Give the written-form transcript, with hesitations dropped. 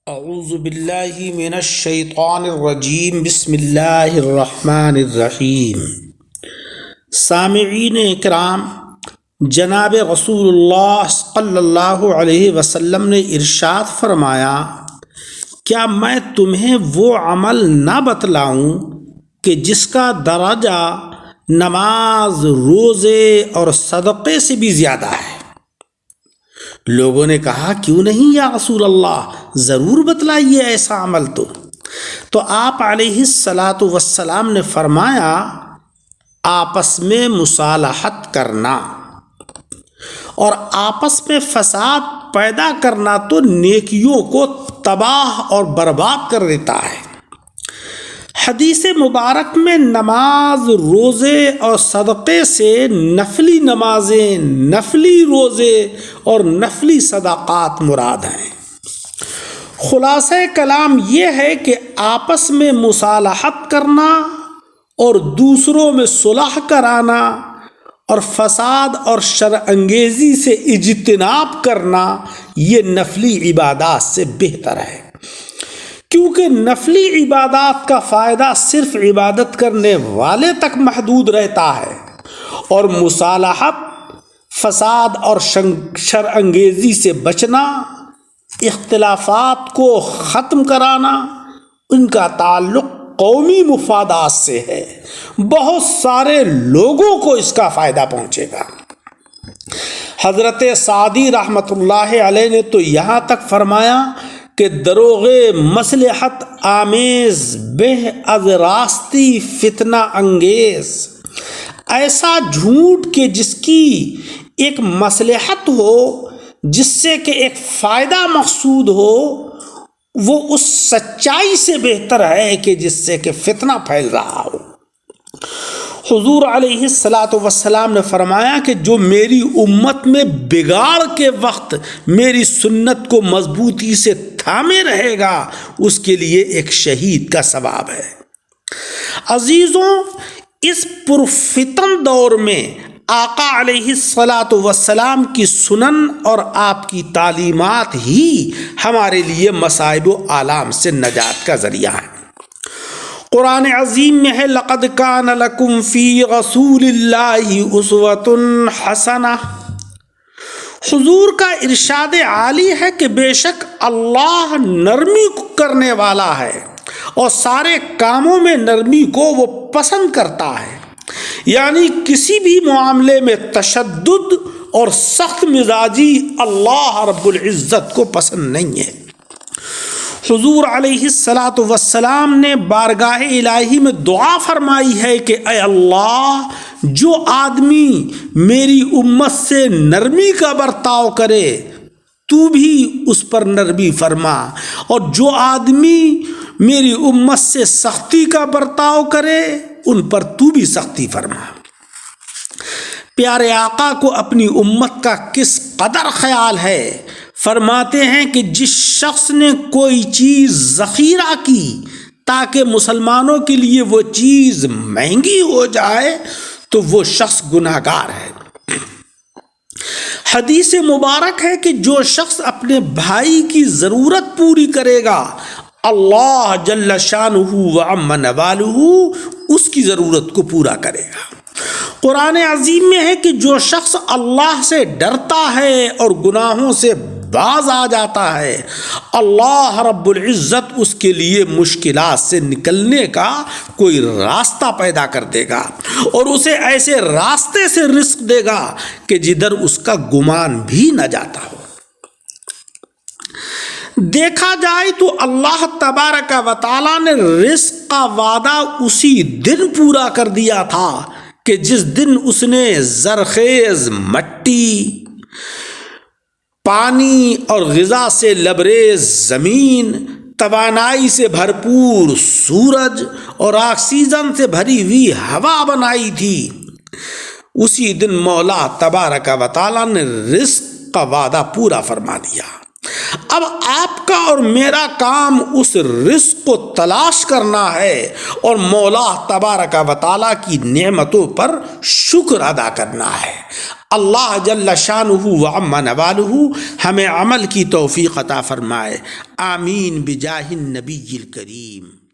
اعوذ باللہ من الشیطان الرجیم بسم اللہ الرحمن الرحیم۔ سامعین اکرام، جناب رسول اللہ صلی اللہ علیہ وسلم نے ارشاد فرمایا، کیا میں تمہیں وہ عمل نہ بتلاؤں کہ جس کا درجہ نماز، روزے اور صدقے سے بھی زیادہ ہے؟ لوگوں نے کہا، کیوں نہیں یا رسول اللہ، ضرور بتلائیے ایسا عمل۔ تو آپ علیہ الصلاۃ والسلام نے فرمایا، آپس میں مصالحت کرنا اور آپس میں فساد پیدا کرنا تو نیکیوں کو تباہ اور برباد کر دیتا ہے۔ حدیث مبارک میں نماز، روزے اور صدقے سے نفلی نمازیں، نفلی روزے اور نفلی صدقات مراد ہیں۔ خلاصہ کلام یہ ہے کہ آپس میں مصالحت کرنا اور دوسروں میں صلح کرانا اور فساد اور شر انگیزی سے اجتناب کرنا، یہ نفلی عبادات سے بہتر ہے، کیونکہ نفلی عبادات کا فائدہ صرف عبادت کرنے والے تک محدود رہتا ہے، اور مصالحت، فساد اور شر انگیزی سے بچنا، اختلافات کو ختم کرانا، ان کا تعلق قومی مفادات سے ہے۔ بہت سارے لوگوں کو اس کا فائدہ پہنچے گا۔ حضرت سعدی رحمۃ اللہ علیہ نے تو یہاں تک فرمایا کہ دروغ مصلحت آمیز بہ از راستی فتنہ انگیز، ایسا جھوٹ کہ جس کی ایک مصلحت ہو، جس سے کہ ایک فائدہ مقصود ہو، وہ اس سچائی سے بہتر ہے کہ جس سے کہ فتنہ پھیل رہا ہو۔ حضور علیہ الصلاۃ والسلام نے فرمایا کہ جو میری امت میں بگاڑ کے وقت میری سنت کو مضبوطی سے تھامے رہے گا، اس کے لیے ایک شہید کا ثواب ہے۔ عزیزوں، اس پرفتن دور میں آقا علیہ الصلاۃ والسلام کی سنن اور آپ کی تعلیمات ہی ہمارے لیے مصائب و آلام سے نجات کا ذریعہ ہے۔ قرآن عظیم میں ہے، لقد کان لکم فی رسول اللہ اسوۃ حسنہ۔ حضور کا ارشاد عالی ہے کہ بے شک اللہ نرمی کرنے والا ہے اور سارے کاموں میں نرمی کو وہ پسند کرتا ہے، یعنی کسی بھی معاملے میں تشدد اور سخت مزاجی اللہ رب العزت کو پسند نہیں ہے۔ حضور علیہ الصلاۃ والسلام نے بارگاہ الہی میں دعا فرمائی ہے کہ اے اللہ، جو آدمی میری امت سے نرمی کا برتاؤ کرے تو بھی اس پر نرمی فرما، اور جو آدمی میری امت سے سختی کا برتاؤ کرے ان پر تو بھی سختی فرما۔ پیارے آقا کو اپنی امت کا کس قدر خیال ہے۔ فرماتے ہیں کہ جس شخص نے کوئی چیز ذخیرہ کی تاکہ مسلمانوں کے لیے وہ چیز مہنگی ہو جائے تو وہ شخص گناہ گار ہے۔ حدیث مبارک ہے کہ جو شخص اپنے بھائی کی ضرورت پوری کرے گا، اللہ جل شانہ وعم نوالہ اس کی ضرورت کو پورا کرے گا۔ قرآن عظیم میں ہے کہ جو شخص اللہ سے ڈرتا ہے اور گناہوں سے باز آ جاتا ہے، اللہ رب العزت اس کے لیے مشکلات سے نکلنے کا کوئی راستہ پیدا کر دے گا، اور اسے ایسے راستے سے رزق دے گا کہ جدھر اس کا گمان بھی نہ جاتا ہو۔ دیکھا جائے تو اللہ تبارک و تعالیٰ نے رزق کا وعدہ اسی دن پورا کر دیا تھا کہ جس دن اس نے زرخیز مٹی، پانی اور غذا سے لبریز زمین، توانائی سے بھرپور سورج اور آکسیجن سے بھری ہوئی ہوا بنائی تھی۔ اسی دن مولا تبارک و تعالیٰ نے رزق کا وعدہ پورا فرما دیا۔ اب آپ کا اور میرا کام اس رزق کو تلاش کرنا ہے اور مولا تبارک و تعالیٰ کی نعمتوں پر شکر ادا کرنا ہے۔ اللہ جل شانہ و عم نوالہ ہمیں عمل کی توفیق عطا فرمائے، آمین بجاہ النبی الکریم۔